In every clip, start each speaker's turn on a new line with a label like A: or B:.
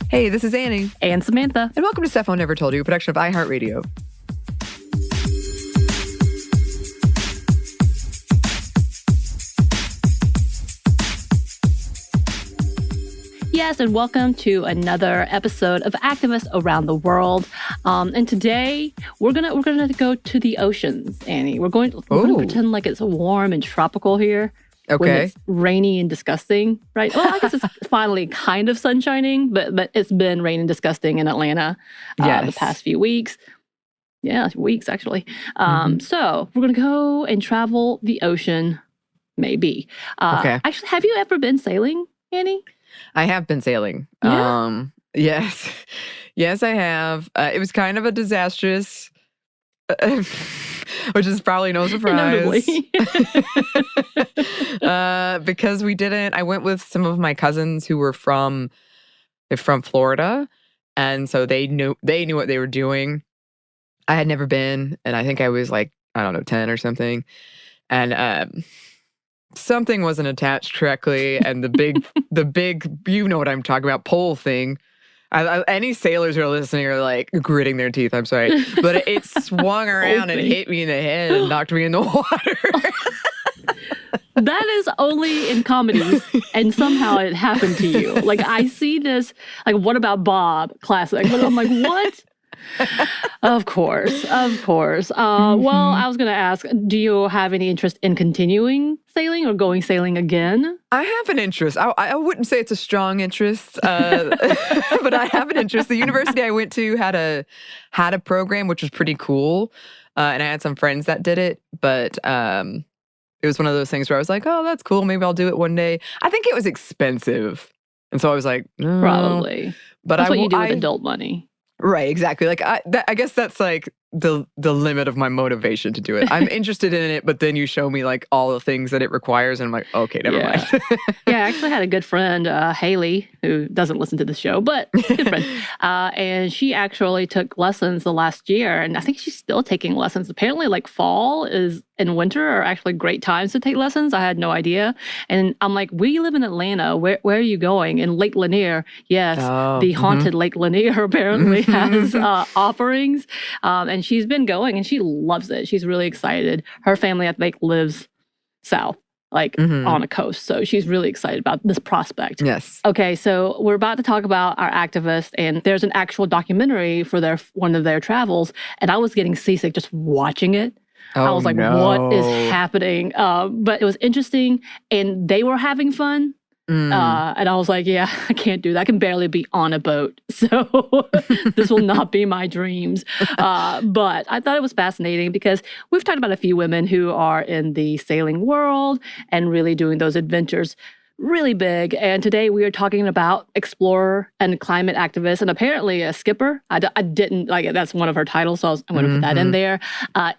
A: Hey, this is Anney.
B: And Samantha.
A: And welcome to Stuff I Never Told You, a production of iHeartRadio.
B: Yes, and welcome to another episode of Activists Around the World. And today we're gonna go to the oceans, Anney. We're going to pretend like it's warm and tropical here.
A: Okay.
B: When it's rainy and disgusting, right? Well, I guess it's finally kind of sunshining, but it's been rainy and disgusting in Atlanta the past few weeks. Yeah, weeks actually. So we're gonna go and travel the ocean, maybe.
A: Okay.
B: Actually, have you ever been sailing, Anney?
A: I have been sailing.
B: Yeah.
A: Yes. Yes, I have. It was kind of a disastrous, which is probably no surprise. Because I went with some of my cousins who were from Florida. And so they knew what they were doing. I had never been, and I think I was like, 10 or something. And something wasn't attached correctly, and the big, you know what I'm talking about, pole thing. Any sailors who are listening are like gritting their teeth. I'm sorry, but it swung around and hit me in the head and knocked me in the water.
B: That is only in comedies, and somehow it happened to you. Like, I see this, like, What About Bob classic, but I'm like, what? Of course. Well, I was going to ask, do you have any interest in continuing sailing or going sailing again?
A: I have an interest. I wouldn't say it's a strong interest, but I have an interest. The university I went to had a program which was pretty cool, and I had some friends that did it, but it was one of those things where I was like, oh, that's cool. Maybe I'll do it one day. I think it was expensive, and so I was like, no.
B: Probably. But that's what you do with adult money.
A: Right, exactly. Like I guess that's like the limit of my motivation to do it. I'm interested in it, but then you show me like all the things that it requires, and I'm like, okay, never mind.
B: Yeah, I actually had a good friend, Haley, who doesn't listen to the show, but good friend. And she actually took lessons the last year, and I think she's still taking lessons. Apparently, like fall and winter are actually great times to take lessons. I had no idea. And I'm like, we live in Atlanta. Where are you going? In Lake Lanier. Yes, the haunted Lake Lanier apparently has offerings. And she's been going, and she loves it. She's really excited. Her family, I think, lives south, like on a coast. So she's really excited about this prospect.
A: Yes.
B: Okay, so we're about to talk about our activists, and there's an actual documentary for one of their travels, and I was getting seasick just watching it. I was like, what is happening? But it was interesting, and they were having fun. And I was like, yeah, I can't do that. I can barely be on a boat. So this will not be my dreams. But I thought it was fascinating because we've talked about a few women who are in the sailing world and really doing those adventures really big. And today we are talking about explorer and climate activist, and apparently a skipper. I didn't, like, that's one of her titles, so I'm going to put that in there.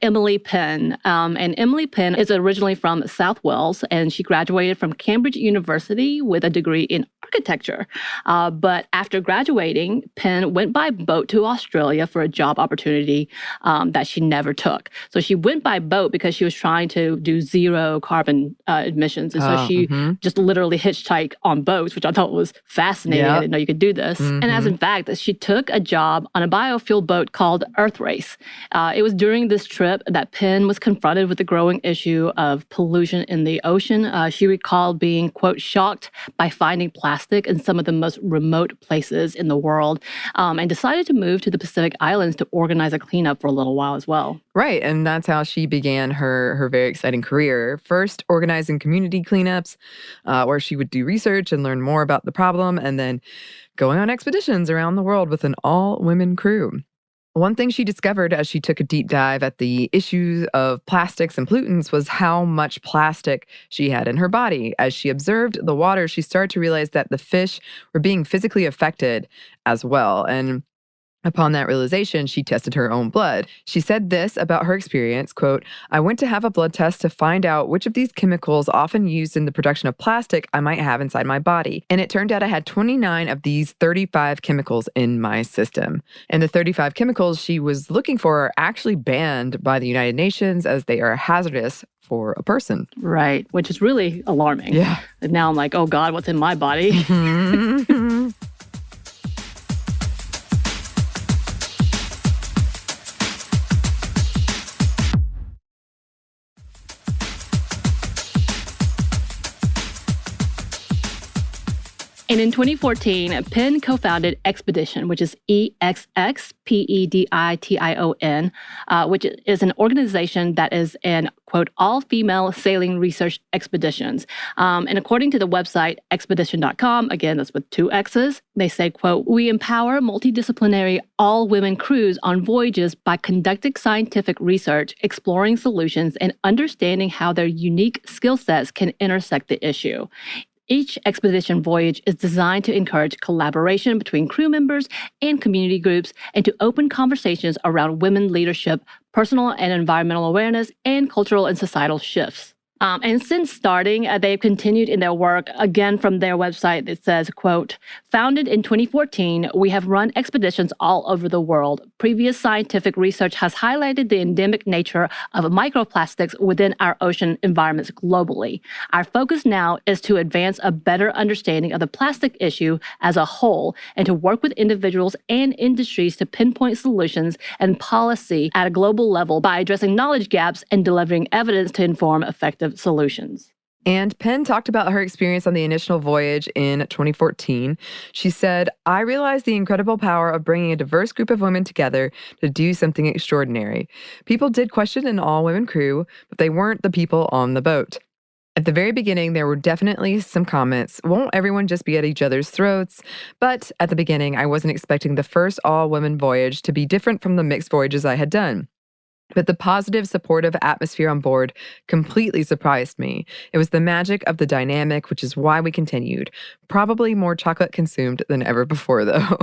B: Emily Penn. And Emily Penn is originally from South Wales, and she graduated from Cambridge University with a degree in architecture. But after graduating, Penn went by boat to Australia for a job opportunity that she never took. So she went by boat because she was trying to do zero carbon emissions. And so she just literally hitchhike on boats, which I thought was fascinating. I didn't know you could do this. And as in fact, she took a job on a biofuel boat called Earth Race. It was during this trip that Penn was confronted with the growing issue of pollution in the ocean. She recalled being, quote, shocked by finding plastic in some of the most remote places in the world, and decided to move to the Pacific Islands to organize a cleanup for a little while as well.
A: Right, and that's how she began her very exciting career. First, organizing community cleanups, where she would do research and learn more about the problem, and then going on expeditions around the world with an all-women crew. One thing she discovered as she took a deep dive at the issues of plastics and pollutants was how much plastic she had in her body. As she observed the water, she started to realize that the fish were being physically affected as well. And upon that realization, she tested her own blood. She said this about her experience, quote, I went to have a blood test to find out which of these chemicals often used in the production of plastic I might have inside my body. And it turned out I had 29 of these 35 chemicals in my system. And the 35 chemicals she was looking for are actually banned by the United Nations as they are hazardous for a person.
B: Right, which is really alarming.
A: Yeah.
B: And now I'm like, oh God, what's in my body? And in 2014, Penn co-founded Expedition, which is EXXPEDITION, which is an organization that is an, quote, all-female sailing research expeditions. And according to the website expedition.com, again, that's with 2 X's, they say, quote, we empower multidisciplinary all-women crews on voyages by conducting scientific research, exploring solutions, and understanding how their unique skill sets can intersect the issue. Each expedition voyage is designed to encourage collaboration between crew members and community groups and to open conversations around women leadership, personal and environmental awareness, and cultural and societal shifts. And since starting, they've continued in their work. Again, from their website, it says, quote, founded in 2014, we have run expeditions all over the world. Previous scientific research has highlighted the endemic nature of microplastics within our ocean environments globally. Our focus now is to advance a better understanding of the plastic issue as a whole and to work with individuals and industries to pinpoint solutions and policy at a global level by addressing knowledge gaps and delivering evidence to inform effective solutions.
A: And Penn talked about her experience on the initial voyage in 2014. She said, I realized the incredible power of bringing a diverse group of women together to do something extraordinary. People did question an all-women crew, but they weren't the people on the boat. At the very beginning, there were definitely some comments. Won't everyone just be at each other's throats? But at the beginning, I wasn't expecting the first all-women voyage to be different from the mixed voyages I had done. But the positive, supportive atmosphere on board completely surprised me. It was the magic of the dynamic, which is why we continued. Probably more chocolate consumed than ever before, though.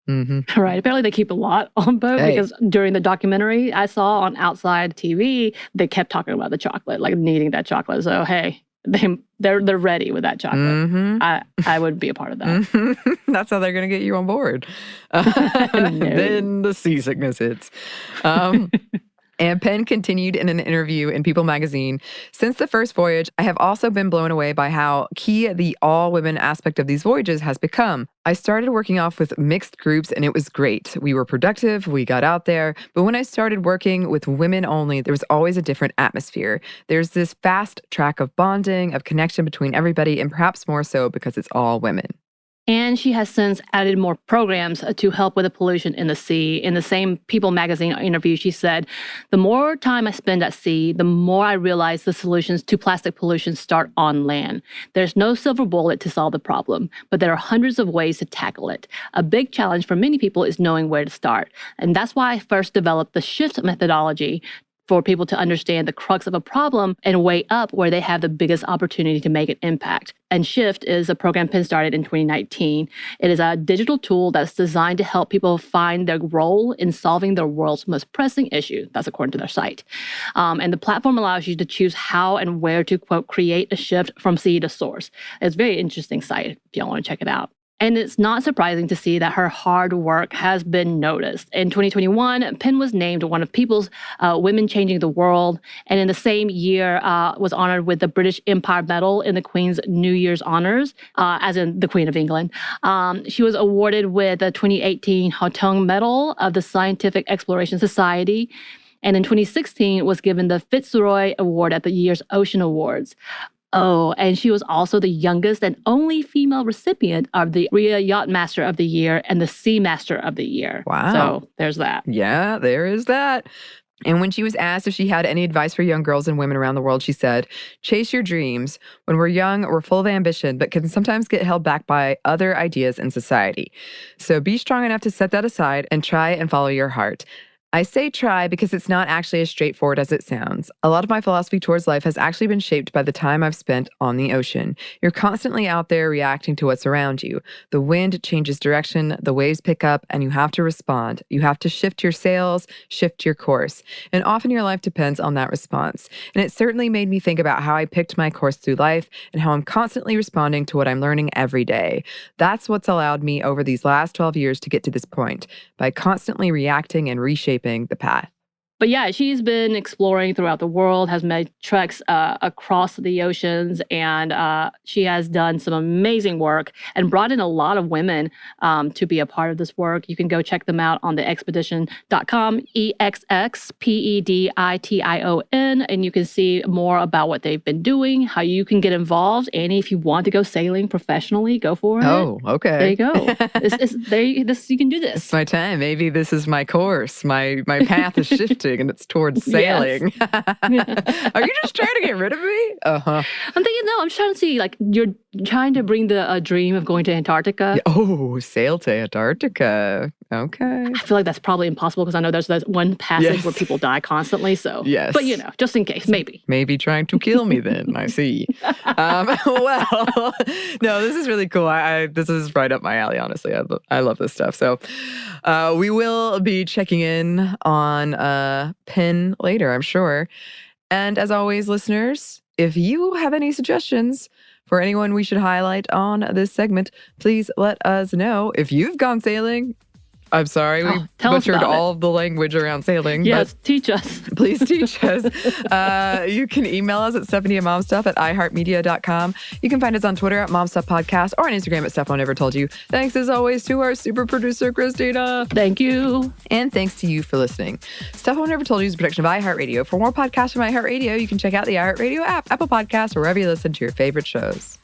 B: Mm-hmm. Right. Apparently they keep a lot on boat because during the documentary I saw on Outside TV, they kept talking about the chocolate, like needing that chocolate. So, hey, they're ready with that chocolate. Mm-hmm. I would be a part of that.
A: Mm-hmm. That's how they're going to get you on board.
B: No.
A: Then the seasickness hits. And Penn continued in an interview in People magazine, since the first voyage, I have also been blown away by how key the all-women aspect of these voyages has become. I started working off with mixed groups and it was great. We were productive, we got out there, but when I started working with women only, there was always a different atmosphere. There's this fast track of bonding, of connection between everybody, and perhaps more so because it's all women.
B: And she has since added more programs to help with the pollution in the sea. In the same People magazine interview, she said, the more time I spend at sea, the more I realize the solutions to plastic pollution start on land. There's no silver bullet to solve the problem, but there are hundreds of ways to tackle it. A big challenge for many people is knowing where to start. And that's why I first developed the SHIFT methodology for people to understand the crux of a problem and weigh up where they have the biggest opportunity to make an impact. And SHIFT is a program Penn started in 2019. It is a digital tool that's designed to help people find their role in solving the world's most pressing issue. That's according to their site. And the platform allows you to choose how and where to, quote, create a shift from sea to source. It's a very interesting site if y'all want to check it out. And it's not surprising to see that her hard work has been noticed. In 2021, Penn was named one of People's Women Changing the World, and in the same year was honored with the British Empire Medal in the Queen's New Year's Honours, as in the Queen of England. She was awarded with the 2018 Houghton Medal of the Scientific Exploration Society, and in 2016 was given the Fitzroy Award at the year's Ocean Awards. Oh, and she was also the youngest and only female recipient of the RIA Yacht Master of the Year and the Sea Master of the Year.
A: Wow.
B: So there's that.
A: Yeah, there is that. And when she was asked if she had any advice for young girls and women around the world, she said, chase your dreams. When we're young, we're full of ambition, but can sometimes get held back by other ideas in society. So be strong enough to set that aside and try and follow your heart. I say try because it's not actually as straightforward as it sounds. A lot of my philosophy towards life has actually been shaped by the time I've spent on the ocean. You're constantly out there reacting to what's around you. The wind changes direction, the waves pick up, and you have to respond. You have to shift your sails, shift your course. And often your life depends on that response. And it certainly made me think about how I picked my course through life and how I'm constantly responding to what I'm learning every day. That's what's allowed me over these last 12 years to get to this point, by constantly reacting and reshaping the path.
B: But yeah, she's been exploring throughout the world, has made treks across the oceans, and she has done some amazing work and brought in a lot of women to be a part of this work. You can go check them out on the expedition.com, EXXPEDITION, and you can see more about what they've been doing, how you can get involved. Annie, if you want to go sailing professionally, go for it.
A: Oh, okay.
B: There you go. You can do this.
A: It's my time. Maybe this is my course. My path is shifting and it's towards sailing. Are you just trying to get rid of me?
B: I'm thinking, no, I'm trying to see, like, you're trying to bring the dream of going to Antarctica.
A: Oh, sail to Antarctica. Okay.
B: I feel like that's probably impossible because I know there's one passage where people die constantly. So, but just in case, maybe.
A: Maybe trying to kill me then, I see. Well, no, this is really cool. This is right up my alley, honestly. I love this stuff. So we will be checking in on Penn later, I'm sure. And as always, listeners, if you have any suggestions for anyone we should highlight on this segment, please let us know. If you've gone sailing, I'm sorry, we butchered all of the language around sailing.
B: Yes, teach us.
A: Please teach us. You can email us at stephanieandmomstuff@iheartmedia.com. You can find us on Twitter at momstuffpodcast or on Instagram at StephOneNeverToldYou. Thanks as always to our super producer, Christina.
B: Thank you.
A: And thanks to you for listening. Steph One Never Told You is a production of iHeartRadio. For more podcasts from iHeartRadio, you can check out the iHeartRadio app, Apple Podcasts, or wherever you listen to your favorite shows.